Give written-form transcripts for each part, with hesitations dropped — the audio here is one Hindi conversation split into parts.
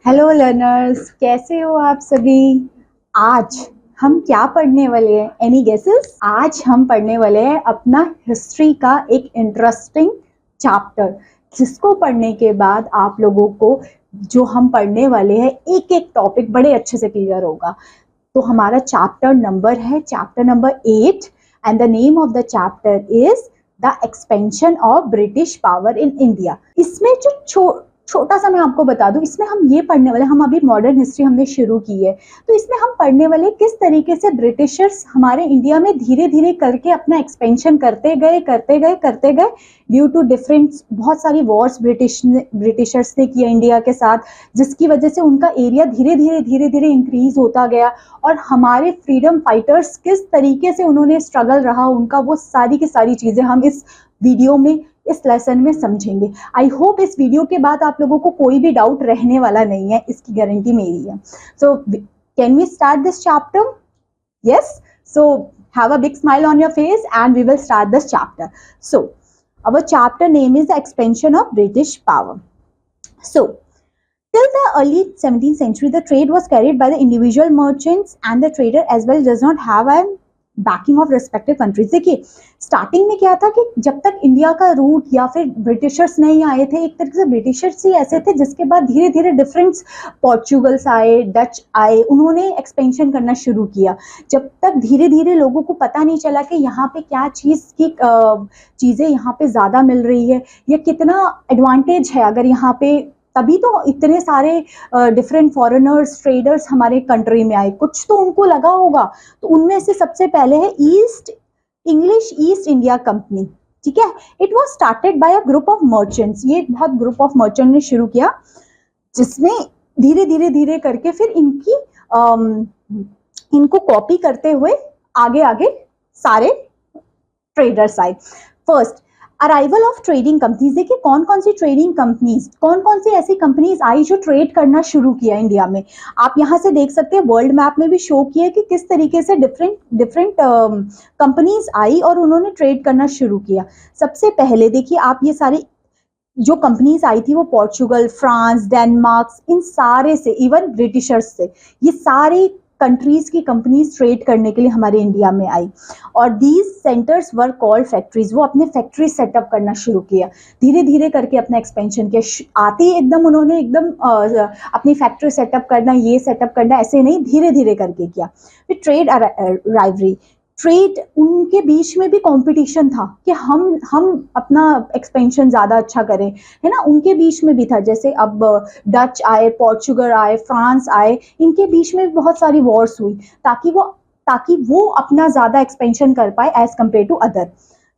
हेलो लर्नर्स, कैसे हो आप सभी। आज हम क्या पढ़ने वाले हैं? Any guesses? आज हम पढ़ने वाले हैं अपना हिस्ट्री का एक इंटरेस्टिंग चैप्टर, जिसको पढ़ने के बाद आप लोगों को जो हम पढ़ने वाले हैं एक एक टॉपिक बड़े अच्छे से क्लियर होगा। तो हमारा chapter number 8 and the name of the chapter is the expansion of British power in India. इसमें जो छोटा सा मैं आपको बता दूं, इसमें हम ये पढ़ने वाले, हम अभी मॉडर्न हिस्ट्री हमने शुरू की है, तो इसमें हम पढ़ने वाले किस तरीके से ब्रिटिशर्स हमारे इंडिया में धीरे धीरे करके अपना एक्सपेंशन करते गए ड्यू टू डिफरेंट बहुत सारी वॉर्स ब्रिटिशर्स ने किया इंडिया के साथ, जिसकी वजह से उनका एरिया धीरे धीरे इंक्रीज होता गया। और हमारे फ्रीडम फाइटर्स किस तरीके से उन्होंने स्ट्रगल रहा उनका, वो सारी की सारी चीजें हम इस वीडियो में, इस लेसन में समझेंगे। आई होप इस वीडियो के बाद आप लोगों को कोई भी डाउट रहने वाला नहीं है, इसकी गारंटी मेरी है। So can we start this chapter? Yes, so have a big smile on your face and we will start this chapter. So our chapter name is the expansion of British power. So till the early 17th century, the trade was carried by the individual merchants and the trader as well does not have a banking of respective countries. देखिए स्टार्टिंग में क्या था कि जब तक इंडिया का रूट या फिर ब्रिटिशर्स नहीं आए थे, एक तरीके से ब्रिटिशर्स ही ऐसे थे जिसके बाद धीरे धीरे डिफरेंट पोर्चुगल्स आए, डच आए, उन्होंने एक्सपेंशन करना शुरू किया। जब तक धीरे धीरे लोगों को पता नहीं चला कि यहाँ पे क्या चीज़ें यहाँ पे ज़्यादा मिल रही है या कितना एडवांटेज है अगर यहाँ पे, तभी तो इतने सारे डिफरेंट फॉरेनर्स, ट्रेडर्स हमारे कंट्री में आए, कुछ तो उनको लगा होगा। तो उनमें से सबसे पहले है इंग्लिश ईस्ट इंडिया कंपनी। ठीक है, it was started by a group of merchants. ये बहुत ग्रुप ऑफ मर्चेंट ने शुरू किया, जिसने धीरे करके फिर इनको कॉपी करते हुए आगे आगे सारे ट्रेडर्स आए। First arrival of trading companies. देखिए कौन कौन सी ट्रेडिंग कंपनीज, कौन कौन सी ऐसी कंपनीज आई जो ट्रेड करना शुरू किया इंडिया में। आप यहाँ से देख सकते हैं, वर्ल्ड मैप में भी शो किया कि किस तरीके से डिफरेंट कंपनीज आई और उन्होंने ट्रेड करना शुरू किया। सबसे पहले देखिए आप, ये सारी जो कंपनीज आई थी वो पोर्चुगल, फ्रांस, डेनमार्क, इन सारे से, इवन ब्रिटिशर्स से, ये सारे कंट्रीज की कंपनीज ट्रेड करने के लिए हमारे इंडिया में आई। और these centres were called factories. वो अपने फैक्ट्री सेटअप करना शुरू किया, धीरे धीरे करके अपना एक्सपेंशन किया। आते ही एकदम उन्होंने अपनी फैक्ट्री सेटअप करना, ये सेटअप करना, ऐसे नहीं, धीरे धीरे करके किया। फिर ट्रेड राइवरी, ट्रेड, उनके बीच में भी कंपटीशन था कि हम अपना एक्सपेंशन ज़्यादा अच्छा करें, है ना, उनके बीच में भी था। जैसे अब डच आए, पोर्चुगल आए, फ्रांस आए, इनके बीच में बहुत सारी वॉर्स हुई ताकि वो अपना ज़्यादा एक्सपेंशन कर पाए एज कम्पेयर टू अदर।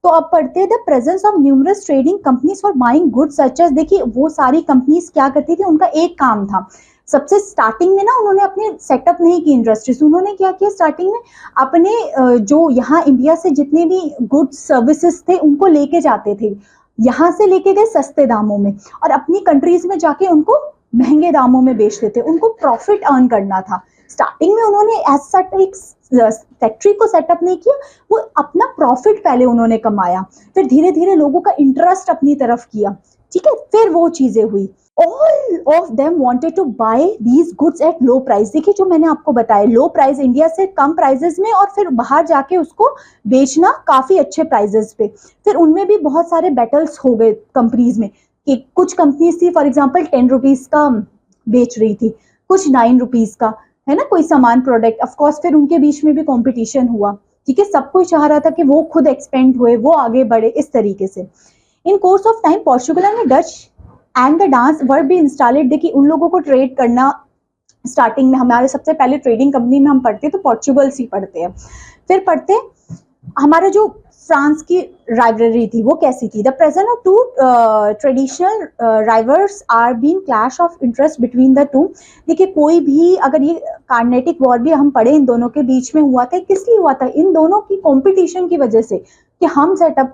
तो अब पढ़ते हैं the presence of numerous trading companies for buying goods such as. देखिए वो सारी कंपनीज क्या करती थी, उनका एक काम था। सबसे स्टार्टिंग में ना उन्होंने अपने सेटअप नहीं की इंडस्ट्रीज, उन्होंने क्या किया स्टार्टिंग में, अपने जो यहाँ इंडिया से जितने भी गुड्स सर्विसेज थे उनको लेके जाते थे, यहाँ से लेके गए सस्ते दामों में और अपनी कंट्रीज में जाके उनको महंगे दामों में बेचते थे, उनको प्रॉफिट अर्न करना था। स्टार्टिंग में उन्होंने एज सच एक फैक्ट्री को सेटअप नहीं किया, वो अपना प्रॉफिट पहले उन्होंने कमाया, फिर धीरे धीरे लोगों का इंटरेस्ट अपनी तरफ किया। ठीक है, फिर वो चीजें हुई। All of them wanted to buy these goods at low price। देखिए जो मैंने आपको बताया, लो प्राइस, इंडिया से कम प्राइजेस में, और फिर बाहर जाके उसको बेचना काफी अच्छे प्राइजेस पे। फिर उनमें भी बहुत सारे बैटल्स हो गए कंपनीज में कि कुछ कंपनीज थी फॉर एग्जांपल 10 रुपीज का बेच रही थी, कुछ 9 रुपीज का, है ना, कोई सामान प्रोडक्ट। ऑफकोर्स फिर उनके बीच में भी कॉम्पिटिशन हुआ। ठीक है, सब कोई चाह रहा था कि वो खुद एक्सपेंड हुए, वो आगे बढ़े, इस तरीके से। In course of time Portugal and Dutch and the Danes were भी इंस्टॉलेड। देखिए उन लोगों को ट्रेड करना, स्टार्टिंग में हमारे सबसे पहले ट्रेडिंग कंपनी में हम पढ़ते तो पोर्चुगल ही पढ़ते हैं। फिर पढ़ते हमारा जो फ्रांस की राइवलरी थी वो कैसी थी। The present of two traditional rivals are been clash of interest between the two. देखिए कोई भी, अगर ये कार्नेटिक वॉर भी हम पढ़े, इन दोनों के बीच में हुआ था, किस लिए हुआ था, इन दोनों की कॉम्पिटिशन की वजह से कि हम सेटअप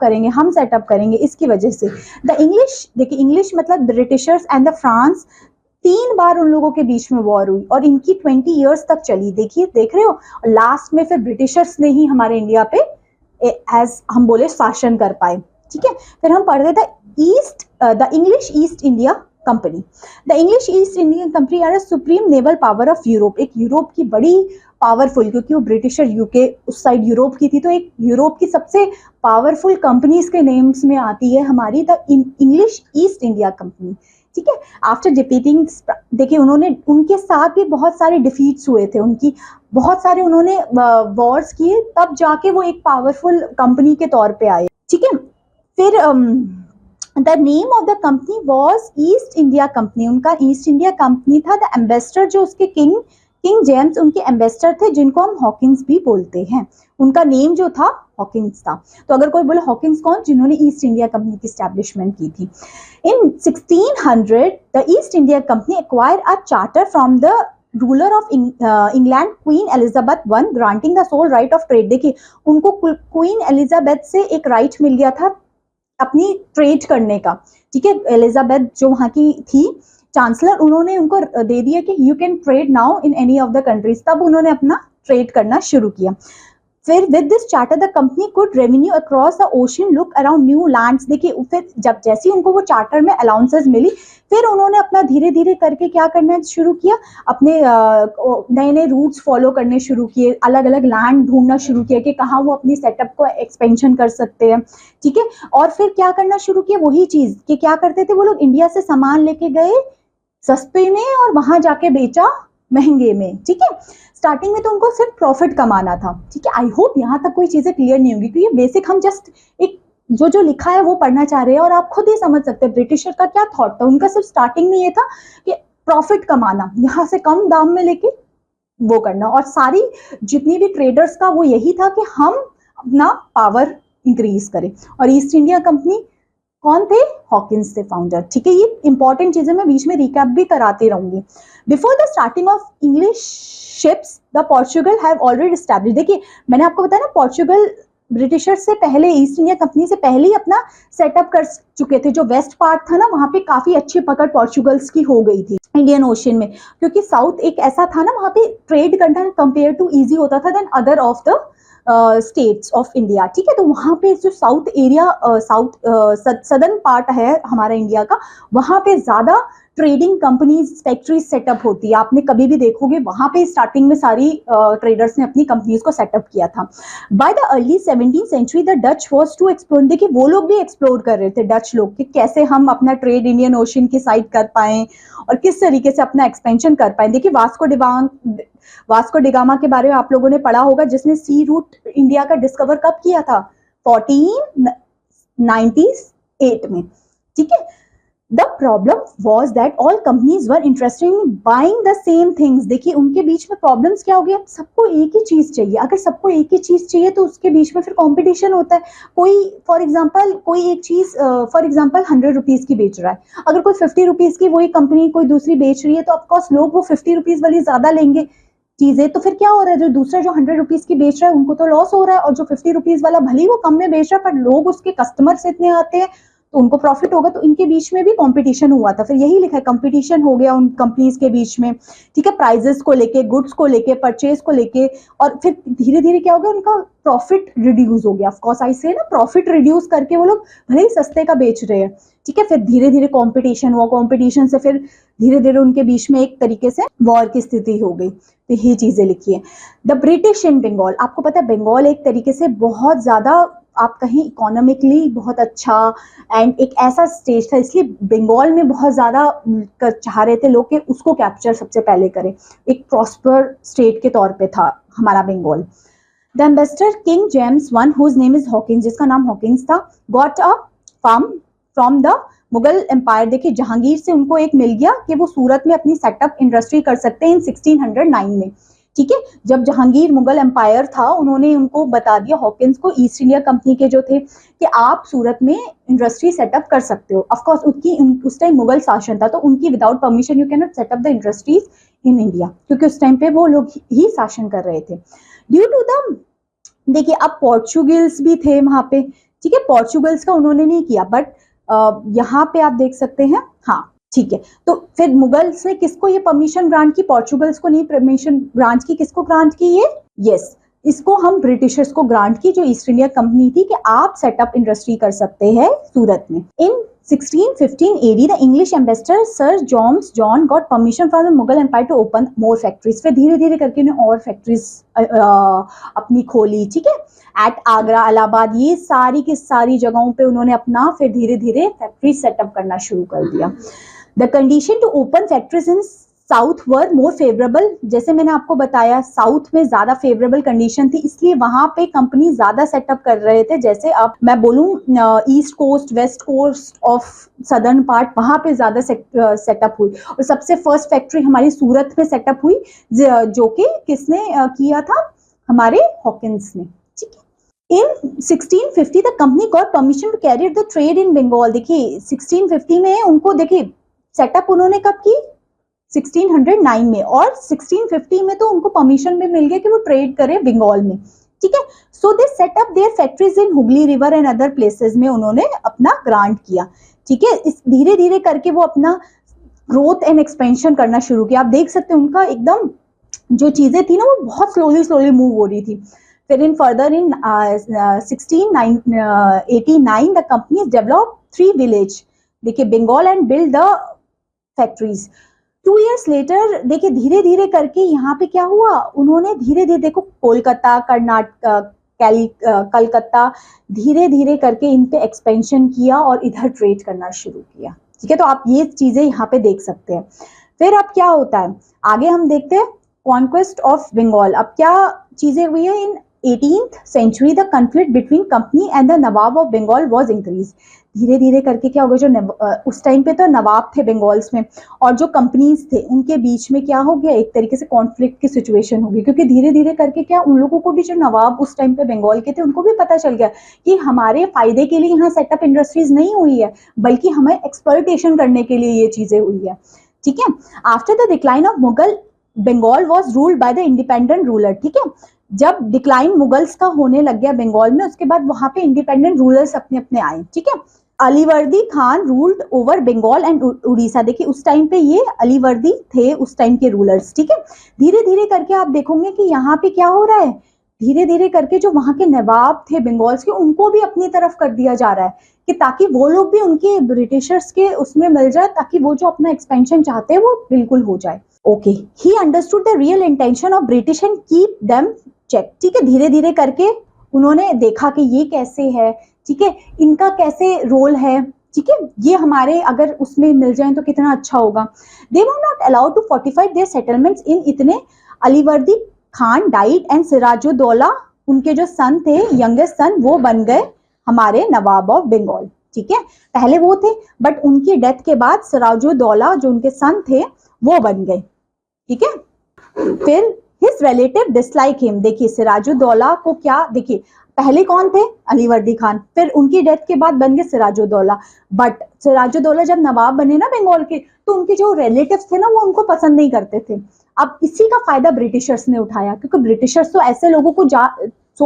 करेंगे, इसकी वजह से। द इंग्लिश, देखिए इंग्लिश मतलब ब्रिटिशर्स एंड द फ्रांस, 3 बार उन लोगों के बीच में वॉर हुई और इनकी 20 ईयर्स तक चली। देखिए देख रहे हो, लास्ट में फिर ब्रिटिशर्स ने ही हमारे इंडिया पे एज हम बोले शासन कर पाए। ठीक है, फिर हम पढ़ रहे थे the English East India company. The English East Indian company are a supreme naval power of Europe, एक यूरोप की बड़ी पावरफुल, क्योंकि वो ब्रिटिश और यूके उस साइड यूरोप की थी, तो एक यूरोप की सबसे पावरफुल कंपनीज के नेम्स में आती है हमारी the English East India company. ठीक है, आफ्टर डिफीटिंग, देखिए उन्होंने, उनके साथ भी बहुत सारे डिफीट्स हुए थे, उनकी बहुत सारे उन्होंने वॉर्स किए, तब जाके वो एक पावरफुल कंपनी के तौर पे आए। ठीक है, फिर the name of the company was east India company, उनका ईस्ट इंडिया कंपनी था। द एम्बेसडर जो उसके किंग जेम्स उनके एम्बेसडर थे, जिनको हम हॉकिंस भी बोलते हैं, उनका नेम जो था हॉकिंस था। तो अगर कोई बोले हॉकिंस कौन, जिन्होंने ईस्ट इंडिया कंपनी की स्टैब्लिशमेंट की थी। In 1600 the East India company acquire a charter from the ruler of England Queen Elizabeth one granting the sole right of trade. देखिए उनको क्वीन एलिजाबेथ से एक राइट मिल गया था अपनी ट्रेड करने का। ठीक है, एलिजाबेथ जो वहां की थी चांसलर, उन्होंने उनको दे दिया कि you can trade now in any of the countries, तब उन्होंने अपना ट्रेड करना शुरू किया। फिर with this charter the company could revenue across the ocean look around new lands. देखिए फिर जब जैसे उनको वो चार्टर में अलाउंसेस मिली, फिर उन्होंने अपना धीरे धीरे करके क्या करना शुरू किया, अपने नए नए रूट्स फॉलो करने शुरू किए, अलग अलग लैंड ढूंढना शुरू किया कि कहाँ वो अपनी सेटअप को एक्सपेंशन कर सकते हैं। ठीक है, और फिर क्या करना शुरू किया, वही चीज कि क्या करते थे वो लोग, इंडिया से सामान लेके गए सस्ते में और वहां जाके बेचा महंगे में। ठीक है, स्टार्टिंग में तो उनको सिर्फ प्रॉफिट कमाना था। ठीक है, आई होप यहाँ तक कोई चीजें क्लियर नहीं होगी, क्योंकि बेसिक हम जस्ट एक जो लिखा है वो पढ़ना चाह रहे हैं, और आप खुद ही समझ सकते हैं ब्रिटिशर का क्या थॉट था। उनका सिर्फ स्टार्टिंग में ये था कि प्रॉफिट कमाना, यहाँ से कम दाम में लेके वो करना, और सारी जितनी भी ट्रेडर्स का वो यही था कि हम अपना पावर इंक्रीज करें। और ईस्ट इंडिया कंपनी कौन थे, हॉकिंस थे फाउंडर। ठीक है, ये इंपॉर्टेंट चीजें मैं बीच में रिकैप भी कराती रहूंगी। Before the starting of English ships the Portugal have already establish. देखिए मैंने आपको बताया ना, पोर्चुगल ब्रिटिशर से पहले, ईस्ट इंडिया कंपनी से पहले ही अपना सेटअप कर चुके थे। जो वेस्ट पार्ट था ना, वहां पे काफी अच्छी पकड़ पोर्चुगल्स की हो गई थी इंडियन ओशन में, क्योंकि साउथ एक ऐसा था ना, वहां पे ट्रेड करना कंपेयर टू इजी होता था then other of the states of India. ठीक है, तो वहां पे जो साउथ एरिया, सदर्न पार्ट है हमारा इंडिया का, वहां पे ज्यादा ट्रेडिंग कंपनीज फैक्ट्रीज सेटअप होती है। आपने कभी भी देखोगे वहां पे स्टार्टिंग में सारी ट्रेडर्स ने अपनी कंपनीज को सेटअप किया था। By the early 17th century the Dutch was to explore. देखिए वो लोग भी एक्सप्लोर कर रहे थे, डच लोग, कि कैसे हम अपना ट्रेड इंडियन ओशन की साइड कर पाए और किस तरीके से अपना एक्सपेंशन कर पाए। देखिए वास्को डिगामा के बारे में आप लोगों ने पढ़ा होगा, जिसने सी रूट इंडिया का डिस्कवर कब किया था, 1498 में। ठीक है, the problem was that all companies were interested in buying the same things. देखिए उनके बीच में प्रॉब्लम्स क्या हो गई, अब सबको एक ही चीज चाहिए। अगर सबको एक ही चीज चाहिए तो उसके बीच में फिर कंपटीशन होता है। कोई फॉर एग्जांपल कोई एक चीज फॉर एग्जांपल 100 रुपीज की बेच रहा है, अगर कोई 50 रुपीज की वही कंपनी कोई दूसरी बेच रही है, तो ऑफकोर्स लोग वो 50 रुपीज वाली ज्यादा लेंगे चीजें। तो फिर क्या हो रहा है, जो दूसरा जो 100 रुपीज की बेच रहा है उनको तो लॉस हो रहा है, और जो 50 रुपीज वाला भले ही वो कम में बेच रहा है पर लोग उसके कस्टमर्स इतने आते हैं तो उनको प्रॉफिट होगा। तो इनके बीच में भी कंपटीशन हुआ था। फिर यही लिखा है, कंपटीशन हो गया उन कंपनीज के बीच में। ठीक है, प्राइजेस को लेके, गुड्स को लेके, परचेज को लेके, और फिर धीरे धीरे क्या हो गया, उनका प्रॉफिट रिड्यूस हो गया। ऑफकोर्स आई से ना, प्रॉफिट रिड्यूस करके वो लोग भले ही सस्ते का बेच रहे हैं। ठीक है, फिर धीरे धीरे कंपटीशन हुआ, कंपटीशन से फिर धीरे धीरे उनके बीच में एक तरीके से वॉर की स्थिति हो गई। तो ये चीजें लिखी है। द ब्रिटिश इन बंगाल, आपको पता है बंगाल एक तरीके से बहुत ज्यादा, आप कहें इकोनॉमिकली बहुत अच्छा एंड एक ऐसा स्टेज था, इसलिए बंगाल में बहुत ज्यादा चाह रहे थे लोग कि उसको कैप्चर सबसे पहले करें। एक प्रॉस्पर स्टेट के तौर पे था हमारा Bengal. The ambassador king James one whose name is Hawkins, जिसका नाम हॉकिंस था, got a farm from the Mughal empire. देखिए जहांगीर से उनको एक मिल गया कि वो सूरत में अपनी सेटअप इंडस्ट्री कर सकते हैं इन 1609 में। ठीक है, जब जहांगीर मुगल एम्पायर था, उन्होंने उनको बता दिया हॉकिंस को, ईस्ट इंडिया कंपनी के जो थे, कि आप सूरत में इंडस्ट्री सेटअप कर सकते हो। ऑफ कोर्स उस टाइम मुगल शासन था, तो उनकी without permission you can not set up the industries in India, क्योंकि उस टाइम पे वो लोग ही शासन कर रहे थे। ड्यू टू द, देखिए अब पोर्चुगल्स भी थे वहां पे। ठीक है, पोर्चुगल्स का उन्होंने नहीं किया, बट यहाँ पे आप देख सकते हैं, हाँ ठीक है। तो फिर मुगल्स ने किसको ये परमिशन ग्रांट की, पोर्चुगल्स को नहीं परमिशन ग्रांट की, किसको ग्रांट की ये, यस इसको हम ब्रिटिशर्स को ग्रांट की, जो ईस्ट इंडिया कंपनी थी, कि आप सेटअप इंडस्ट्री कर सकते हैं सूरत में। इन 1615 AD the English ambassador Sir James John got permission from the Mughal Empire to open more factories। फिर धीरे धीरे करके उन्हें और फैक्ट्रीज अपनी खोली, ठीक है, एट आगरा, इलाहाबाद, ये सारी की सारी जगहों पे उन्होंने अपना फिर धीरे धीरे फैक्ट्री सेटअप करना शुरू कर दिया। The condition to open factories in south were more favourable, जैसे मैंने आपको बताया साउथ में ज्यादा फेवरेबल कंडीशन थी, इसलिए वहां पे कंपनी ज्यादा सेटअप कर रहे थे। जैसे अब मैं बोलूं east coast, west coast of southern part, वहां पे ज्यादा सेटअप हुई। और सबसे फर्स्ट फैक्ट्री हमारी सूरत में सेटअप हुई, जो कि किसने किया था, हमारे हॉकिंस ने, ठीक है। In 1650 the company got permission to carry the trade in Bengal. देखिए 1650 में उनको, देखिए सेटअप उन्होंने कब की, 1609 में, और 1650 में तो उनको परमिशन भी मिल गया कि वो ट्रेड करे बंगाल में, ठीक है। So they set up their factories in Hooghly river and other places में उन्होंने अपना ग्रांट किया, ठीक है। इस धीरे धीरे करके वो अपना ग्रोथ एंड एक्सपेंशन करना शुरू किया। आप देख सकते हैं उनका एकदम जो चीजें थी ना, वो बहुत स्लोली मूव हो रही थी। फिर in further in 1689 the company develop 3 village, देखिए Bengal, and build the factories. 2 years later देखिए धीरे धीरे करके यहाँ पे क्या हुआ, उन्होंने धीरे धीरे, देखो कोलकाता, कर्नाटक, कलकत्ता, धीरे धीरे करके इन पे एक्सपेंशन किया और इधर ट्रेड करना शुरू किया, ठीक है। तो आप ये चीजें यहाँ पे देख सकते हैं। फिर अब क्या होता है, आगे हम देखते हैं कॉन्क्वेस्ट ऑफ बंगाल। अब क्या चीजें हुई है, in 18th century the conflict between company and the nawab of Bengal was increase. धीरे धीरे करके क्या होगा, जो उस टाइम पे तो नवाब थे बंगाल्स में, और जो कंपनीज थे उनके बीच में क्या हो गया, एक तरीके से कॉन्फ्लिक्ट की सिचुएशन होगी, क्योंकि धीरे धीरे करके क्या उन लोगों को भी, जो नवाब उस टाइम पे बंगाल के थे, उनको भी पता चल गया कि हमारे फायदे के लिए यहाँ सेटअप इंडस्ट्रीज नहीं हुई है, बल्कि हमें एक्सप्लॉयटेशन करने के लिए ये चीजें हुई है, ठीक है। After the decline of Mughal Bengal was ruled by the independent ruler, ठीक है। जब डिक्लाइन मुगल्स का होने लग गया बंगाल में, उसके बाद वहां पे इंडिपेंडेंट रूलर्स अपने अपने आए, ठीक है। Alivardi Khan ruled over Bengal and Orissa. देखिए उस टाइम पे ये अलीवर्दी थे उस टाइम के रूलर्स, ठीक है। धीरे धीरे करके आप देखोगे कि यहाँ पे क्या हो रहा है, धीरे धीरे करके जो वहां के नवाब थे बंगाल्स के, उनको भी अपनी तरफ कर दिया जा रहा है, कि ताकि वो लोग भी उनके ब्रिटिशर्स के उसमें मिल जाए, ताकि वो जो अपना एक्सपेंशन चाहते हैं वो बिल्कुल हो जाए। Okay, he understood the real intention of British and keep them check, ठीक है। धीरे धीरे करके उन्होंने देखा कि ये कैसे है, ठीक है, इनका कैसे रोल है, ठीक है, ये हमारे अगर उसमें मिल जाए तो कितना अच्छा होगा। They were not allowed to fortify their settlements in इतने। अलीवर्दी खान डाइड एंड सिराजुद्दौला, उनके जो सन थे, यंगेस्ट सन, वो बन गए हमारे नवाब ऑफ बंगाल, ठीक है। पहले वो थे, बट उनकी डेथ के बाद सिराजुद्दौला जो उनके सन थे वो बन गए, ठीक है। फिर हिज रिलेटिव डिसलाइक हिम, देखिए सिराजुद्दौला को क्या, देखिए पहले कौन थे, अलीवर्दी खान, फिर उनकी डेथ के बाद बन गए सिराजुद्दौला। बट सिराजुद्दौला जब नवाब बने ना बंगाल के, तो उनके जो रिलेटिव्स थे ना, वो उनको पसंद नहीं करते थे। अब इसी का फायदा ब्रिटिशर्स ने उठाया, क्योंकि ब्रिटिशर्स तो ऐसे लोगों को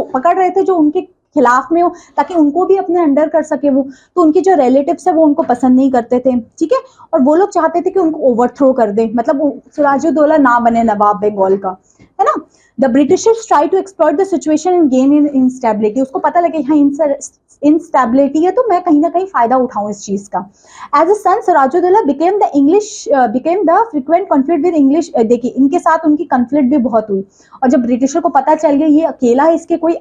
पकड़ रहे थे जो उनके खिलाफ में हो, ताकि उनको भी अपने अंडर कर सके वो। तो उनके जो रिलेटिव्स है वो उनको पसंद नहीं करते थे, ठीक है। और वो लोग चाहते थे कि उनको ओवरथ्रो कर दे, मतलब सिराजुद्दौला ना बने नवाब बंगाल का, है ना। The Britishers try to exploit the situation and gain in instability। उसको पता लगे यहाँ instability है, तो मैं कहीं ना कहीं फायदा उठाऊं इस चीज का। As a son, Siraj-ud-Daulah became the frequent conflict with English। देखिए इनके साथ उनकी conflict भी बहुत हुई, और जब ब्रिटिशर को पता चल गया ये अकेला है, इसके कोई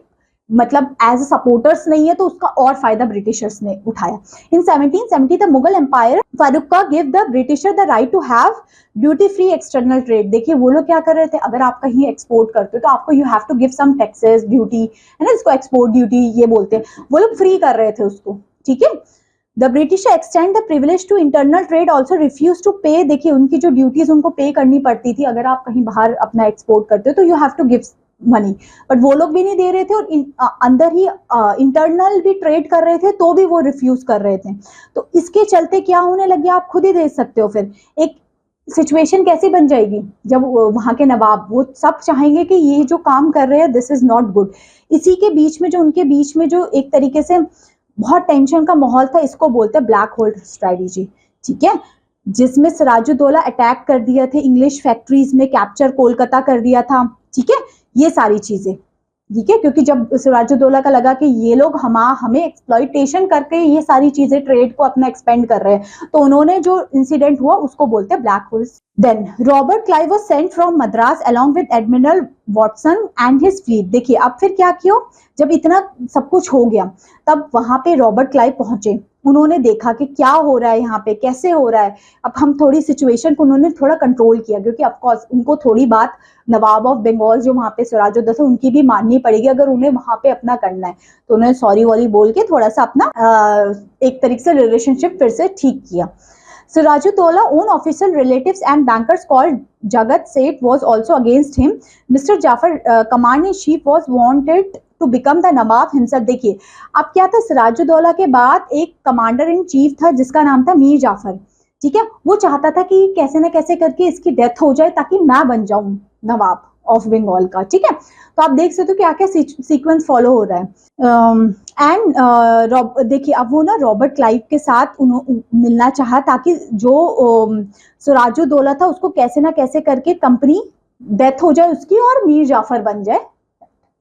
मतलब एज सपोर्टर्स नहीं है, तो उसका और फायदा ब्रिटिशर्स ने उठाया। इन 1770 द मुगल एम्पायर फारूका give the Britisher the right to have duty free external trade. देखिए वो लोग क्या कर रहे थे, अगर आप कहीं एक्सपोर्ट करते हो तो आपको you have to give some taxes, duty, है ना, इसको एक्सपोर्ट ड्यूटी ये बोलते हैं, वो लोग फ्री कर रहे थे उसको, ठीक है। The British extend the privilege to internal trade also refuse to pay. देखिए उनकी जो ड्यूटीज उनको पे करनी पड़ती थी, अगर आप कहीं बाहर अपना एक्सपोर्ट करते हो तो you have to give money, but वो लोग भी नहीं दे रहे थे, और अंदर ही इंटरनल भी ट्रेड कर रहे थे तो भी वो रिफ्यूज कर रहे थे। तो इसके चलते क्या होने लगे, आप खुद ही देख सकते हो फिर एक सिचुएशन कैसी बन जाएगी, जब वहां के नवाब वो सब चाहेंगे कि ये जो काम कर रहे हैं दिस इज नॉट गुड। इसी के बीच में जो उनके बीच में जो एक तरीके से बहुत टेंशन का माहौल था, इसको बोलते हैं ब्लैक होल स्ट्रेटेजी, ठीक है, जिसमें सिराजुद्दौला अटैक कर दिया थे इंग्लिश फैक्ट्रीज में, कैप्चर कोलकाता कर दिया था, ठीक है, ये सारी चीजें। ठीक है, क्योंकि जब सिराजुद्दौला का लगा कि ये लोग हमें एक्सप्लॉइटेशन करके ये सारी चीजें ट्रेड को अपना एक्सपेंड कर रहे हैं, तो उन्होंने जो इंसिडेंट हुआ उसको बोलते हैं black holes. Then Robert Clive was sent from Madras along with admiral Watson and his fleet. देखिए अब फिर क्या किया, जब इतना सब कुछ हो गया तब वहां पे रॉबर्ट क्लाइव पहुंचे, उन्होंने देखा कि क्या हो रहा है यहाँ पे, कैसे हो रहा है। अब हम थोड़ी सिचुएशन को उन्होंने थोड़ा कंट्रोल किया, क्योंकि ऑफकोर्स उनको थोड़ी बात नवाब ऑफ बंगाल जो वहां पे सिराजुद्दौला थे उनकी भी माननी पड़ेगी, अगर उन्हें वहां पे अपना करना है। तो उन्होंने सॉरी वॉरी बोल के थोड़ा सा अपना एक तरीके से रिलेशनशिप फिर से ठीक किया। Sirajuddaulah own official relatives and bankers called Jagat Seth was also against him. Mr. Jafar, commander-in-chief, was wanted to become the Nawab himself. देखिए अब क्या था, सिराजुद्दौला के बाद एक कमांडर इन चीफ था जिसका नाम था मीर जाफर, ठीक है। वो चाहता था कि कैसे ना कैसे करके इसकी डेथ हो जाए ताकि मैं बन जाऊं नवाब ऑफ बंगाल का, ठीक है। तो आप देख सकते हो क्या क्या सीक्वेंस फॉलो हो रहा है। एंड देखिए अब वो ना रॉबर्ट क्लाइव के साथ मिलना चाहा ताकि जो सिराजुद्दौला था उसको कैसे ना कैसे करके कंपनी डेथ हो जाए उसकी और मीर जाफर बन जाए,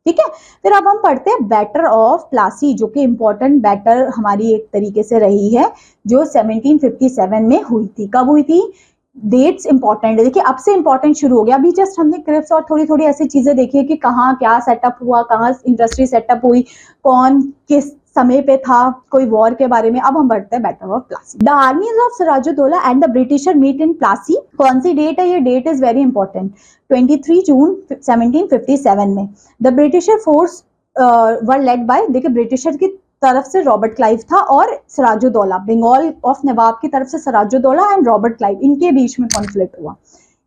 ठीक है। फिर अब हम पढ़ते हैं बैटर ऑफ प्लासी, जो कि इंपॉर्टेंट बैटर हमारी एक तरीके से रही है, जो 1757 में हुई थी। कब हुई थी, डेट्स इंपॉर्टेंट है। देखिए अब से इंपॉर्टेंट शुरू हो गया। अभी जस्ट हमने क्रिप्स और थोड़ी थोड़ी ऐसी चीजें देखी है कि कहाँ क्या सेटअप हुआ, कहाँ इंडस्ट्री सेटअप हुई, कौन किस समय पे था, कोई वॉर के बारे में। अब हम बढ़ते हैं battle of Plassey. The armies of Sirajuddaula and the Britisher meet in Plassey. कौन सी डेट है, ये date is very important, 23 June 1757 में। The Britisher force were led by, देखिए ब्रिटिशर की तरफ से रॉबर्ट क्लाइव था और सिराजुद्दौला, बंगाल ऑफ नवाब की तरफ से सिराजुद्दौला एंड रॉबर्ट क्लाइव, इनके बीच में कॉन्फ्लिक्ट हुआ,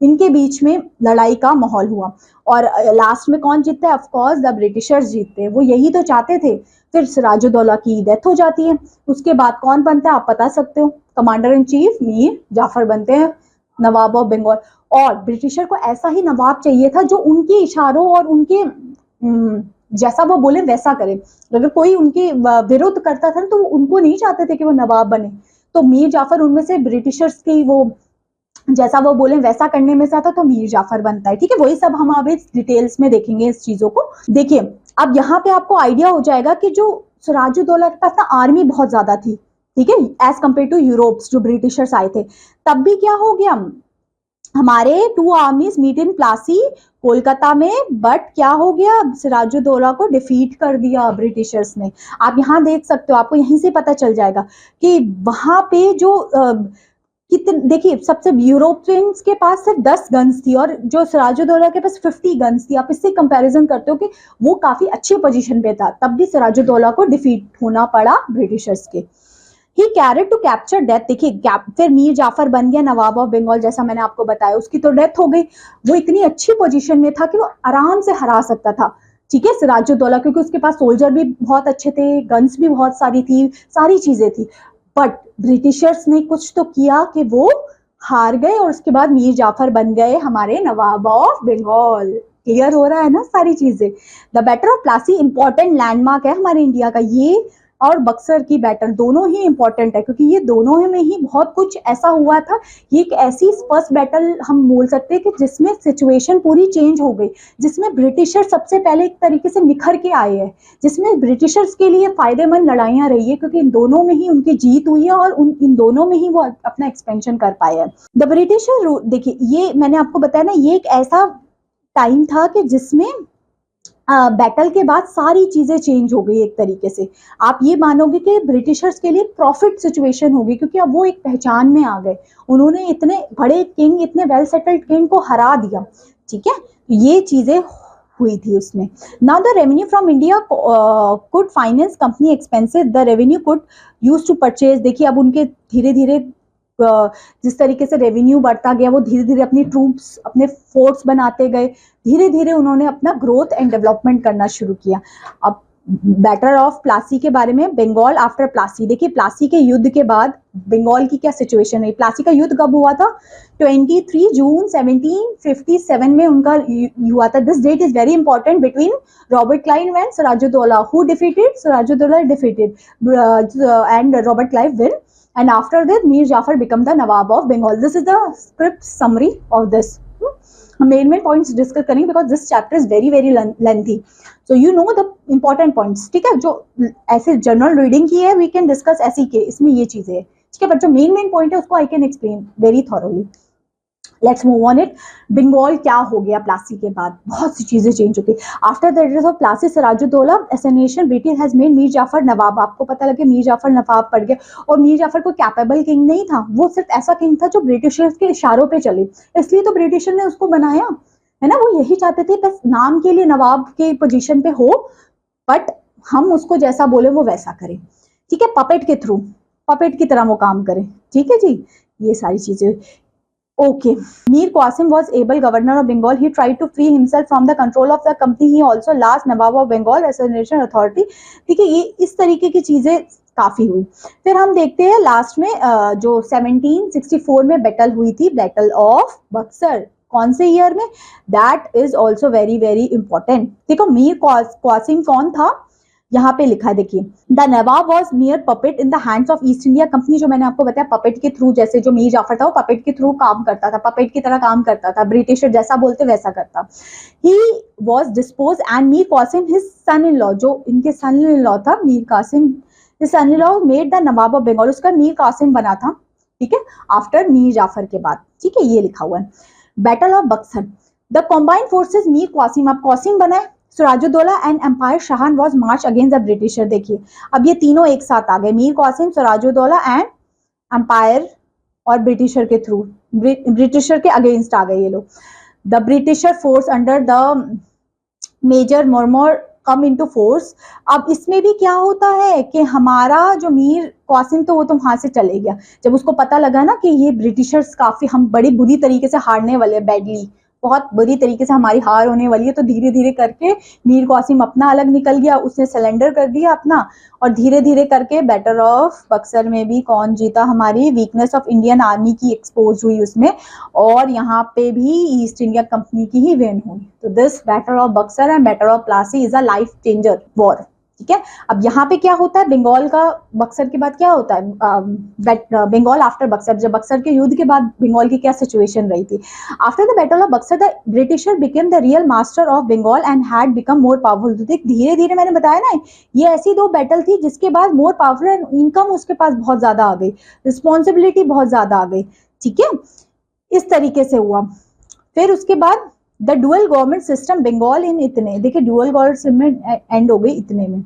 इनके बीच में लड़ाई का माहौल हुआ। और लास्ट में कौन जीतता है, ऑफ कोर्स द ब्रिटिशर्स जीतते हैं, वो यही तो चाहते थे। फिर सिराजुद्दौला की डेथ हो जाती है, उसके बाद कौन बनता है आप बता सकते हो, commander in chief Mir Jafar बनते हैं नवाब ऑफ बंगाल। और ब्रिटिशर को ऐसा ही नवाब चाहिए था जो उनके इशारों और उनके जैसा वो बोले वैसा करे। अगर कोई उनके विरोध करता था तो उनको नहीं चाहते थे कि वो नवाब बने, तो मीर जाफर उनमें से ब्रिटिशर्स की वो जैसा वो बोले वैसा करने में से था, तो मीर जाफर बनता है, ठीक है। वही सब हम अभी डिटेल्स में देखेंगे इस चीजों को। देखिए अब यहाँ पे आपको आइडिया हो जाएगा कि जो सिराजुद्दौला के पास ना आर्मी बहुत ज्यादा थी, ठीक है, एज कम्पेयर टू यूरोप जो ब्रिटिशर्स आए थे। तब भी क्या हो गया, हमारे two armies meet in Plassey Kolkata में, बट क्या हो गया, सिराजुद्दौला को डिफीट कर दिया ब्रिटिशर्स ने। आप यहाँ देख सकते हो, आपको यहीं से पता चल जाएगा कि वहां पे जो कितने, देखिए सबसे यूरोपियंस के पास सिर्फ 10 गन्स थी और जो सिराजुद्दौला के पास 50 गन्स थी। आप इससे कंपैरिजन करते हो कि वो काफी अच्छी पोजीशन पे था, तब भी सिराजुद्दौला को डिफीट होना पड़ा ब्रिटिशर्स के। He carried to capture death। देखिए फिर मीर जाफर बन गया नवाब ऑफ बंगाल, जैसा मैंने आपको बताया, उसकी तो डेथ हो गई। वो इतनी अच्छी पोजीशन में था कि वो आराम से हरा सकता था, ठीक है, सिराजुद्दौला, क्योंकि उसके पास सोल्जर भी बहुत अच्छे थे, गन्स भी बहुत सारी थी, सारी चीजें थी। बट ब्रिटिशर्स ने कुछ तो किया कि वो हार गए और उसके बाद मीर जाफर बन गए हमारे नवाब ऑफ बंगाल। क्लियर हो रहा है ना सारी चीजें। The battle of Plassey important landmark है हमारे इंडिया का, ये और बक्सर की बैटल दोनों ही इंपॉर्टेंट है, क्योंकि ये दोनों में ही बहुत कुछ ऐसा हुआ था। ये एक ऐसी फर्स्ट बैटल हम बोल सकते हैं कि जिसमें सिचुएशन पूरी चेंज हो गई, जिसमें ब्रिटिशर सबसे पहले एक तरीके से निखर के आए हैं, जिसमें ब्रिटिशर्स के लिए फायदेमंद लड़ाइयां रही है, क्योंकि इन दोनों में ही उनकी जीत हुई है और इन दोनों में ही वो अपना एक्सपेंशन कर पाए हैं। द ब्रिटिशर, देखिए ये मैंने आपको बताया ना, ये एक ऐसा टाइम था कि जिसमें बैटल के बाद सारी चीजें चेंज हो गई एक तरीके से। आप ये मानोगे कि ब्रिटिशर्स के लिए प्रॉफिट सिचुएशन होगी, क्योंकि अब वो एक पहचान में आ गए, उन्होंने इतने बड़े किंग, इतने वेल सेटल्ड किंग को हरा दिया, ठीक है। ये चीजें हुई थी उसमें। Now the revenue from India could finance company expenses, the revenue could use to purchase. देखिए अब उनके धीरे धीरे जिस तरीके से रेवेन्यू बढ़ता गया, वो धीरे धीरे अपनी ट्रूप्स, अपने फोर्ट्स बनाते गए, धीरे धीरे उन्होंने अपना ग्रोथ एंड डेवलपमेंट करना शुरू किया। अब बैटल ऑफ प्लासी के बारे में, बंगाल आफ्टर प्लासी। देखिए प्लासी के युद्ध के बाद बंगाल की क्या सिचुएशन है। प्लासी का युद्ध कब हुआ था, 23 जून 1757 में उनका हुआ था। This date is very important between Robert Clive and Sirajuddaula. Who defeated, Sirajuddaula defeated and Robert Clive win, and after that Mir Jafar become the Nawab of Bengal. This is the script summary of this. Main points discuss करेंगे because this chapter is very very lengthy, so you know the important points, ठीक है। जो ऐसे जनरल रीडिंग की है वी कैन डिस्कस ऐसी के, इसमें ये चीजें है, ठीक है, बट जो मेन पॉइंट है उसको I can explain very thoroughly. Let's move on it. Bengal क्या हो गया प्लासी के बाद, बहुत सी चीजें चेंज होती। After the death of Plassey Sirajuddaula assassination British has made Mir Jafar Nawab, आपको पता लगे मीर जाफर नवाब पड़ गया, और मीर जाफर को कैपेबल किंग नहीं था, वो सिर्फ ऐसा किंग था जो ब्रिटिशर्स के इशारों पे चले, इसलिए तो ब्रिटिशर ने उसको बनाया, है ना। वो यही चाहते थे बस नाम के लिए नवाब के पोजीशन पे हो, बट हम उसको जैसा बोले वो वैसा करें, ठीक है, पपेट के थ्रू, पपेट की तरह वो काम करें, ठीक है जी, ये सारी चीजें। Okay. Mir Qasim was able governor of Bengal. He tried to free himself from the control of the company. He also last Nawab of Bengal Assassination Authority. ठीक है, ये इस तरीके की चीजें काफी हुई। फिर हम देखते हैं लास्ट में जो 1764 में बैटल हुई थी, बैटल ऑफ बक्सर, कौन से ईयर में, that is also very very important. देखो मीर क्वासिम कौन था, यहाँ पे लिखा है, देखिए, the Nawab was मियर puppet in the hands of east India company, जो मैंने आपको बताया पपेट के थ्रू, जैसे जो मीर जाफर था वो पपेट के थ्रू काम करता था, पपेट की तरह काम करता था, ब्रिटिशर जैसा बोलते वैसा करता। He was dispose and Mir Qasim his son in law, जो इनके सन इन लॉ था Mir Qasim, his son in law made the nawab of Bengal, उसका मीर कासिम बना था, ठीक है, आफ्टर मीर जाफर के बाद, ठीक है, ये लिखा हुआ है। Battle of Buxar, the combined forces Mir Qasim, अब कासिम बनाए, सिराजुद्दौला एंड एम्पायर शाहन was march against the Britisher. देखिए अब ये तीनों एक साथ आ गए, मीर कासिम, सिराजुद्दौला एंड एम्पायर, और ब्रिटिशर के थ्रू, ब्रिटिशर के अगेंस्ट आ गए ये लोग। The Britisher force under the major मुर्मर कम इनटू फोर्स। अब इसमें भी क्या होता है कि हमारा जो मीर कासिम तो वो तो वहां से चले गया, जब उसको पता लगा ना कि ये ब्रिटिशर्स काफी हम बड़ी बुरी तरीके से हारने वाले, बैडली बहुत बुरी तरीके से हमारी हार होने वाली है, तो धीरे धीरे करके मीर कासिम अपना अलग निकल गया, उसने सरेंडर कर दिया अपना, और धीरे धीरे करके बैटल ऑफ बक्सर में भी कौन जीता, हमारी वीकनेस ऑफ इंडियन आर्मी की एक्सपोज हुई उसमें, और यहाँ पे भी ईस्ट इंडिया कंपनी की ही विन हुई। तो this battle of Buxar and battle of Plassey is a life changer war, ठीक है। अब यहाँ पे क्या होता है, बंगाल का बक्सर के बाद क्या होता है, बंगाल आफ्टर बक्सर, जब बक्सर के युद्ध के बाद बंगाल की क्या सिचुएशन रही थी। After the battle of Buxar the Britisher became the real master of Bengal and had become more powerful. तो देख धीरे धीरे, मैंने बताया ना, ये ऐसी दो बैटल थी जिसके बाद मोर पावरफुल एंड इनकम उसके पास बहुत ज्यादा आ गई, रिस्पॉन्सिबिलिटी बहुत ज्यादा आ गई, ठीक है, इस तरीके से हुआ। फिर उसके बाद the dual government system Bengal in, इतने देखिए डुअल गवर्नमेंट एंड हो गई इतने में,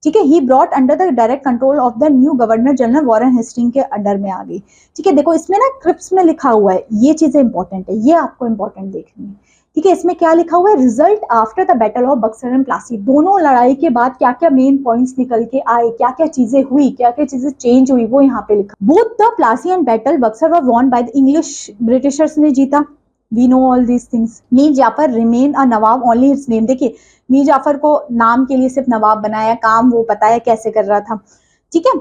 ठीक है। He brought under the direct control of the new governor general Warren Hasting के अंडर में आ गई, ठीक है। देखो इसमें ना क्रिप्स में लिखा हुआ है, ये चीजें इंपॉर्टेंट है, ये आपको इंपॉर्टेंट देखनी है, ठीक है। इसमें क्या लिखा हुआ है, result after the battle of Buxar and Plassey, दोनों लड़ाई के बाद क्या क्या मेन पॉइंट्स निकल के आए, क्या क्या चीजें हुई, क्या क्या चीजें चेंज हुई, वो यहाँ पे लिखा। Both the Plassey and battle Buxar were won by the English, Britishers ने जीता, we know all these things. Mir Jafar remain a nawab only his name, देखिए मीर जाफर को नाम के लिए सिर्फ नवाब बनाया, काम वो पता है कैसे कर रहा था, ठीक है।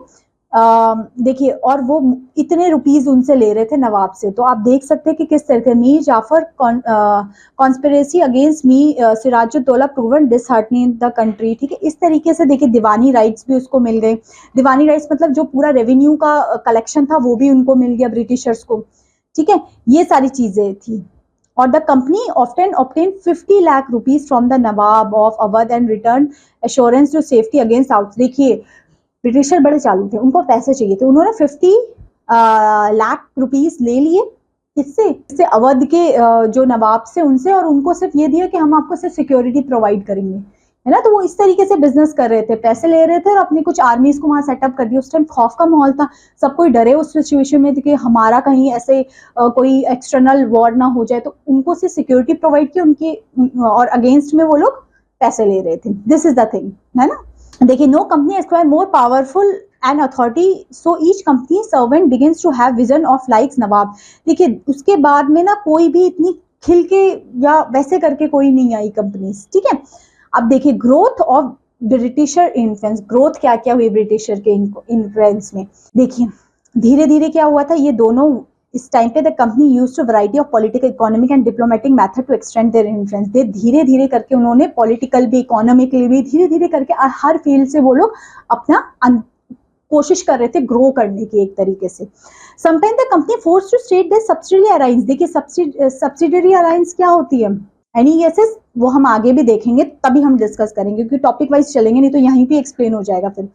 देखिए, और वो इतने रुपीज उनसे ले रहे थे नवाब से, तो आप देख सकते हैं कि किस तरह के Mir Jafar conspiracy against me Sirajuddaula proven disheartening the country, ठीक है। इस तरीके से देखिए दीवानी राइट्स भी उसको मिल गए, दीवानी राइट्स मतलब जो पूरा रेवेन्यू का कलेक्शन था वो भी उनको मिल गया ब्रिटिशर्स को, ठीक है, ये सारी चीजें थी। और the company often obtain 50 lakh rupees from the nawab of Awadh and return assurance to safety against out. देखिए ब्रिटिशर बड़े चालू थे, उनको पैसे चाहिए थे, उन्होंने 50 लाख रुपीज ले लिए, इससे अवध के जो नवाब से उनसे, और उनको सिर्फ ये दिया कि हम आपको सिर्फ सिक्योरिटी प्रोवाइड करेंगे, है ना। तो वो इस तरीके से बिजनेस कर रहे थे, पैसे ले रहे थे और अपनी कुछ आर्मीज को वहां सेटअप कर दिया। उस टाइम खौफ का माहौल था, सब कोई डरे उस सिचुएशन में कि हमारा कहीं ऐसे कोई एक्सटर्नल वॉर ना हो जाए, तो उनको से सिक्योरिटी प्रोवाइड की उनके, और अगेंस्ट में वो लोग पैसे ले रहे थे। दिस इज द थिंग, है ना। देखिए no company acquire more powerful and authority, so each company servant begins to have vision of likes Nawab. देखिए उसके बाद में ना कोई भी इतनी खिल के या वैसे करके कोई नहीं आई कंपनीज, ठीक है। अब देखिए growth of britisher influence, growth क्या क्या हुई ब्रिटिशर के इन्फ्लुएंस में। देखिए धीरे धीरे क्या हुआ था, ये दोनों इस टाइम पे the company used to variety of political, economic and diplomatic method to extend their influence. धीरे धीरे करके उन्होंने पॉलिटिकल भी, इकोनॉमिकली भी, धीरे धीरे करके हर फील्ड से वो लोग अपना कोशिश कर रहे थे ग्रो करने की एक तरीके से। Sometime the company force to state the subsidiary alliance, देखिए सब्सिडियरी अलायंस क्या होती है, एनी गेसेस, वो हम आगे भी देखेंगे तभी हम डिस्कस करेंगे क्योंकि टॉपिक वाइज चलेंगे नहीं तो यहीं पे एक्सप्लेन हो जाएगा फिर।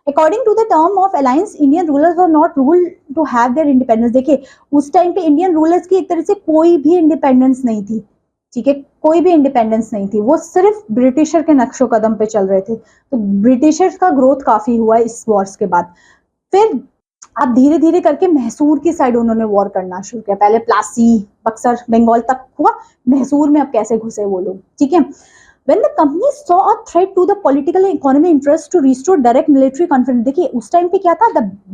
According to the term of alliance Indian rulers were not rule to have their independence, देखिए उस टाइम पे इंडियन रूलर्स की एक तरह से कोई भी इंडिपेंडेंस नहीं थी, ठीक है, कोई भी इंडिपेंडेंस नहीं थी, वो सिर्फ ब्रिटिशर के नक्शो कदम पे चल रहे थे। तो ब्रिटिशर्स का ग्रोथ काफी हुआ इस वॉर्स के बाद। फिर अब धीरे धीरे करके मैसूर की साइड उन्होंने वॉर करना शुरू किया, पहले प्लासी बक्सर बंगाल तक हुआ, मैसूर में अब कैसे घुसे वो लोग, ठीक है। When the company saw a threat to the political and economic interest to restore direct military confidence, देखिए उस टाइम पे क्या था,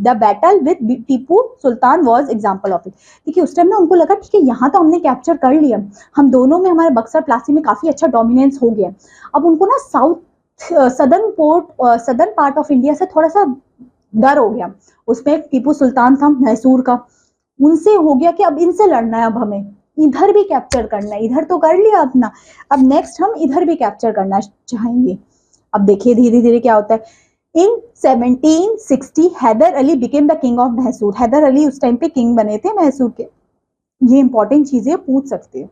the battle with Tipu Sultan was example of it। देखिए उस टाइम ना उनको लगा ठीक है यहाँ तो हमने कैप्चर कर लिया, हम दोनों में हमारे बक्सर प्लासी में काफी अच्छा डोमिनेंस हो गया, अब उनको ना सदर्न पार्ट ऑफ इंडिया से थोड़ा सा डर हो गया, उसमें टीपू सुल्तान था मैसूर का, उनसे हो गया कि अब इनसे लड़ना है, अब हमें इधर भी कैप्चर करना है, इधर तो कर लिया अपना, अब नेक्स्ट हम इधर भी कैप्चर करना चाहेंगे। अब देखिए धीरे धीरे क्या होता है। In 1760 Hyder Ali became the king of Mysore, Hyder Ali उस टाइम पे किंग बने थे मैसूर के, ये इंपॉर्टेंट चीजें पूछ सकते हैं।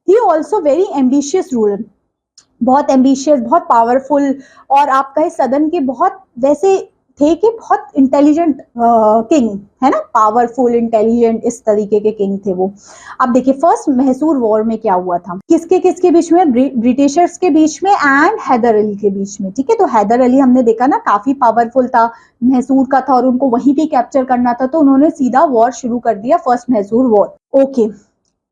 He also very ambitious ruler, बहुत एम्बिशियस, बहुत पावरफुल, और आप कहे सदन के बहुत वैसे थे कि बहुत इंटेलिजेंट किंग है ना, पावरफुल इंटेलिजेंट इस तरीके के किंग थे वो। अब देखिए फर्स्ट मैसूर वॉर में क्या हुआ था, किसके किसके बीच में, ब्रिटिशर्स के बीच में एंड हैदर अली के बीच में, ठीक है। तो हैदर अली हमने देखा ना काफी पावरफुल था, मैसूर का था और उनको वहीं पे कैप्चर करना था, तो उन्होंने सीधा वॉर शुरू कर दिया, फर्स्ट मैसूर वॉर। ओके,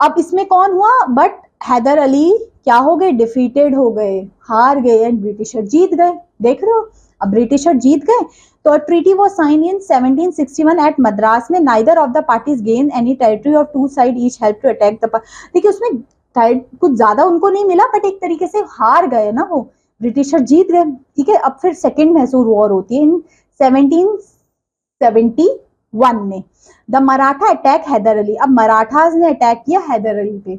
अब इसमें कौन हुआ, बट हैदर अली क्या हो गए, डिफीटेड हो गए, हार गए, एंड ब्रिटिशर जीत गए, देख रहे हो, अब ब्रिटिशर जीत गए। तो treaty was sign in 1761 at Madras में, neither of the parties gain any territory और to side each help to attack the, देखिए उसमें कुछ ज्यादा उनको नहीं मिला बट एक तरीके से हार गए ना वो, ब्रिटिशर जीत गए, ठीक है। अब फिर सेकेंड मैसूर वॉर होती है इन 1771 में, द मराठा अटैक हैदर अली, अब मराठाज ने अटैक किया हैदर अली पे,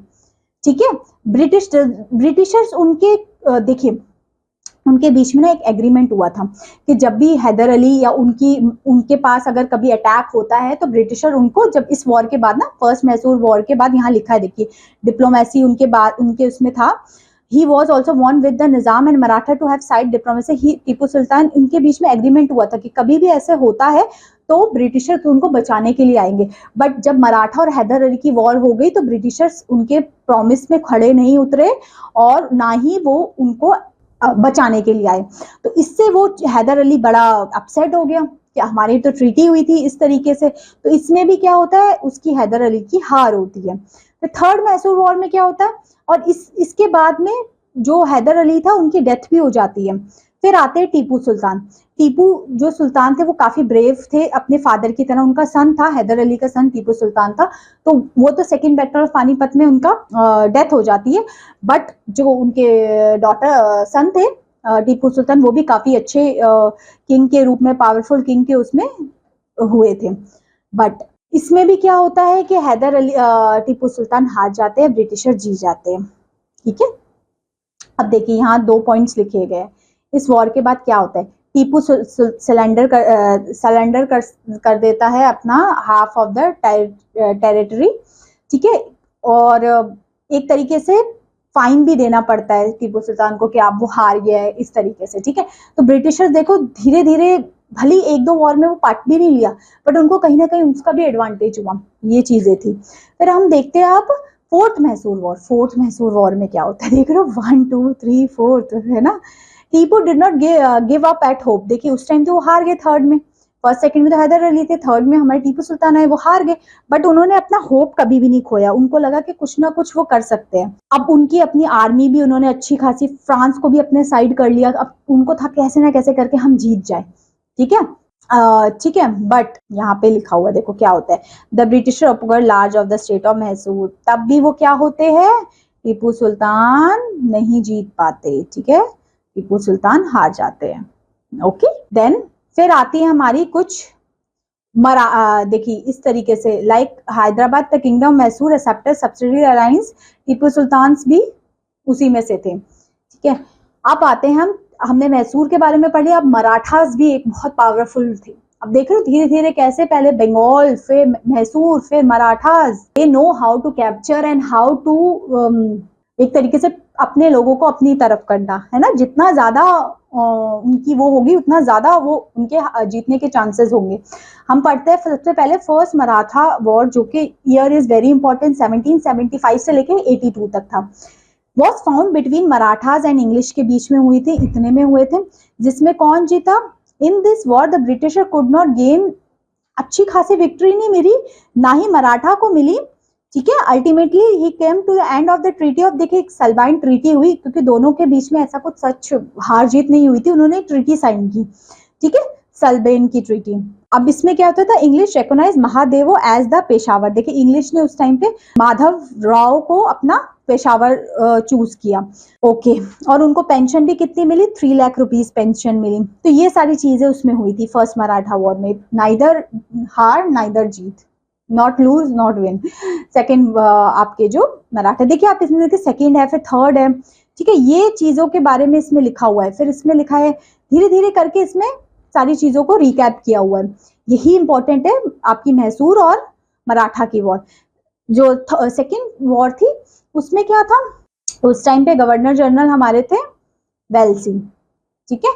ठीक है। ब्रिटिशर्स उनके देखिए उनके बीच में ना एक एग्रीमेंट हुआ था कि जब भी हैदर अली या उनके पास अगर कभी अटैक होता है तो ब्रिटिशर उनको, जब इस वॉर के बाद ना, फर्स्ट मैसूर वॉर के बाद, यहाँ लिखा है देखिए डिप्लोमेसी उनके बाद उनके उसमें था, he was also won with the Nizam and Maratha to have side diplomacy, he Tipu Sultan, उनके बीच में एग्रीमेंट हुआ था कि कभी भी ऐसे होता है तो ब्रिटिशर तो उनको बचाने के लिए आएंगे। बट जब मराठा और हैदर अली की वॉर हो गई तो ब्रिटिशर्स उनके प्रॉमिस में खड़े नहीं उतरे और ना ही वो उनको बचाने के लिए आए। तो इससे वो हैदर अली बड़ा अपसेट हो गया कि हमारी तो ट्रीटी हुई थी इस तरीके से, तो इसमें भी क्या होता है, उसकी हैदर अली की हार होती है। फिर थर्ड मैसूर वॉर में क्या होता है, और इसके बाद में जो हैदर अली था उनकी डेथ भी हो जाती है। फिर आते हैं टीपू सुल्तान, टीपू जो सुल्तान थे वो काफी ब्रेव थे अपने फादर की तरह, उनका सन था हैदर अली का सन टीपू सुल्तान था, तो वो तो सेकेंड बैटल ऑफ पानीपत में उनका डेथ हो जाती है। बट जो उनके डॉटर सन थे टीपू सुल्तान, वो भी काफी अच्छे किंग के रूप में, पावरफुल किंग के उसमें हुए थे। बट इसमें भी क्या होता है कि हैदर अली टीपू सुल्तान हार जाते हैं, ब्रिटिशर जीत जाते हैं, ठीक है। अब देखिए यहाँ 2 पॉइंट्स लिखे गए, इस वॉर के बाद क्या होता है, टीपू सरेंडर कर देता है अपना हाफ ऑफ द टेरिटरी, ठीक है, और एक तरीके से फाइन भी देना पड़ता है टीपू सुल्तान को कि आप वो हार गया है इस तरीके से, ठीक है। तो ब्रिटिशर्स देखो धीरे धीरे, भले 1-2 वॉर में वो पार्ट भी नहीं लिया बट उनको कहीं ना कहीं उसका भी एडवांटेज हुआ, ये चीजें थी। फिर हम देखते हैं आप fourth Mysore war, fourth Mysore war में क्या होता है, देख रहे हो 1 2 3 4 है ना। Tipu did not give up at hope, देखिए उस टाइम तो वो हार गए, थर्ड में, फर्स्ट सेकंड में तो हैदर अली थे, थर्ड में हमारे टीपू सुल्तान आए, वो हार गए, बट उन्होंने अपना होप कभी भी नहीं खोया, उनको लगा कि कुछ ना कुछ वो कर सकते हैं। अब उनकी अपनी आर्मी भी उन्होंने अच्छी खासी, फ्रांस को भी अपने साइड कर लिया, अब उनको था कैसे ना कैसे करके हम जीत जाए, ठीक है, ठीक है। बट यहाँ पे लिखा हुआ देखो क्या होता है, the britisher occupied large of the state of Mysore, तब भी वो क्या होते हैं, टीपू सुल्तान नहीं जीत पाते, ठीक है, टीपू सुल्तान हार जाते हैं। ओके, देन फिर आती है हमारी कुछ देखिए इस तरीके से, like Hyderabad the kingdom Mysore accepted subsidiary alliance, Tipu Sultan भी उसी में से थे, ठीक है। अब आते हैं हमने मैसूर के बारे में पढ़ लिया, अब मराठास भी एक बहुत पावरफुल थे, अब देख रहे हो धीरे धीरे कैसे पहले बंगाल, फिर मैसूर, फिर Marathas, they know how to capture and how to एक तरीके से अपने लोगों को अपनी तरफ करना, है ना। जितना ज्यादा उनकी वो होगी उतना ज्यादा वो उनके जीतने के चांसेस होंगे। हम पढ़ते हैं सबसे पहले फर्स्ट मराठा वॉर, जो कि ईयर इज वेरी इंपॉर्टेंट, 1775 से लेके 82 तक था। Was found between Marathas and English के बीच में हुई थी, इतने में हुए थे। जिसमें कौन जीता? In this war the britisher could not gain, अच्छी खासी विक्ट्री नहीं मिली, ना ही मराठा को मिली, ठीक है। Ultimately he came to the end of the treaty of, देखिए एक सल्बाइन ट्रीटी हुई, क्योंकि दोनों के बीच में ऐसा कुछ सच हार जीत नहीं हुई थी, उन्होंने ट्रीटी साइन की, ठीक है, सल्बेन की ट्रीटी। अब इसमें क्या होता था, इंग्लिश रिकॉग्नाइज महादेवो एज द पेशावर, देखिए इंग्लिश ने उस टाइम पे माधव राव को अपना पेशावर चूज किया, ओके। और उनको पेंशन भी कितनी मिली? 3 लाख रुपीज पेंशन मिली। तो ये सारी चीजें उसमें हुई थी फर्स्ट मराठा वॉर में, नाइदर हार neither Jeet, not lose not win. Second आपके जो मराठा, देखिए आप इसमें देखिए सेकेंड है, फिर थर्ड है, ठीक है। ये चीजों के बारे में इसमें लिखा हुआ है, फिर इसमें लिखा है धीरे धीरे करके इसमें सारी चीजों को रिकैप किया हुआ है। यही इंपॉर्टेंट है आपकी मैसूर और मराठा की वॉर। जो सेकेंड वॉर थी उसमें क्या था, उस टाइम पे गवर्नर जनरल हमारे थे वेल्सी, ठीक है।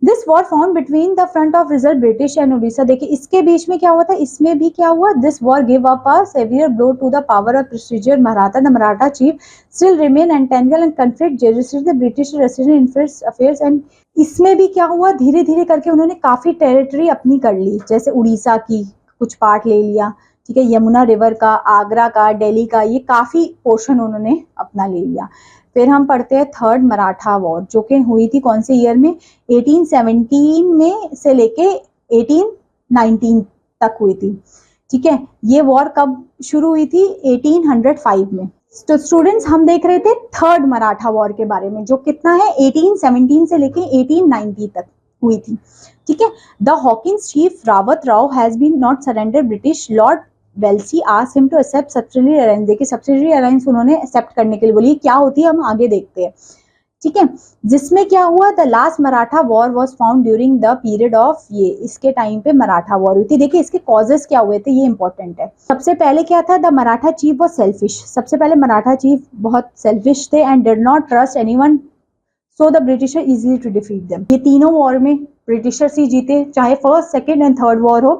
This war found between the front of reserve British and Orissa, देखिए इसके बीच में क्या हुआ था, इसमें भी क्या हुआ, this war give up a severe blow to the power of prestigious Maratha, the Maratha chief still remain entangle and conflict जेरिस्टिड the British resident affairs. And इसमें भी क्या हुआ, धीरे धीरे करके उन्होंने काफी टेरिटरी अपनी कर ली, जैसे उड़ीसा की कुछ पार्ट ले लिया, ठीक है, यमुना रिवर का, आगरा का, दिल्ली का, ये काफी पोर्शन उन्होंने अपना ले लिया। फिर हम पढ़ते हैं थर्ड मराठा वॉर, जो कि हुई थी कौन से ईयर में, 1817 में से लेके 1819 तक हुई थी, ठीक है। ये वॉर कब शुरू हुई थी? 1805 में। तो स्टूडेंट्स हम देख रहे थे थर्ड मराठा वॉर के बारे में, जो कितना है 1817 से लेके 1890 तक हुई थी, ठीक है। The Hawkins chief Rawat Rao has been not surrender British, Lord Wellesley asked him to accept subsidiary alliance, देखिए सब्सिडियरी अलायंस उन्होंने एक्सेप्ट करने के लिए बोली, क्या होती है हम आगे देखते हैं, ठीक है। जिसमें क्या हुआ, the last Maratha war was found during the period of, ये इसके टाइम पे मराठा वॉर हुई थी। देखिए इसके कॉजेस क्या हुए थे, ये इंपॉर्टेंट है। सबसे पहले क्या था, the Maratha chief was selfish, सबसे पहले मराठा चीफ बहुत सेल्फिश थे, and did not trust anyone, so the Britisher easily to defeat them. ये तीनों वॉर में ब्रिटिशर्स ही जीते, चाहे first second and third war हो,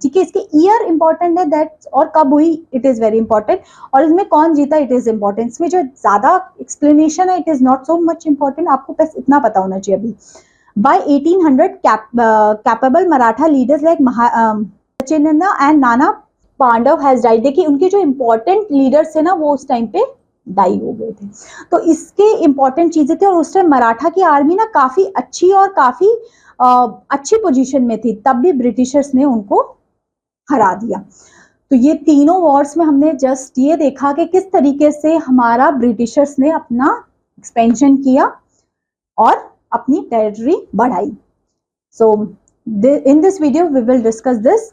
ठीक है। इसके ईयर इंपॉर्टेंट है दैट, और कब हुई इट इज वेरी इंपॉर्टेंट, और इसमें कौन जीता इट इज इंपॉर्टेंट। इसमें जो ज्यादा एक्सप्लेनेशन है it is not so much important, आपको बस इतना पता होना चाहिए अभी। By 1800 capable Maratha leaders like सचिनंदा एंड नाना पांडव हैज डाइड, देखिए उनके जो इंपॉर्टेंट लीडर्स थे ना वो उस टाइम पे डाई हो गए थे, तो इसके इंपॉर्टेंट चीजें थे। और उस टाइम मराठा की आर्मी ना काफी अच्छी और काफी अच्छी पोजीशन में थी, तब भी ब्रिटिशर्स ने उनको हरा दिया। तो ये तीनों वॉर्स में हमने जस्ट ये देखा कि किस तरीके से हमारा ब्रिटिशर्स ने अपना एक्सपेंशन किया और अपनी टेरिटरी बढ़ाई। So in this video we will discuss this.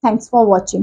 Thanks for watching.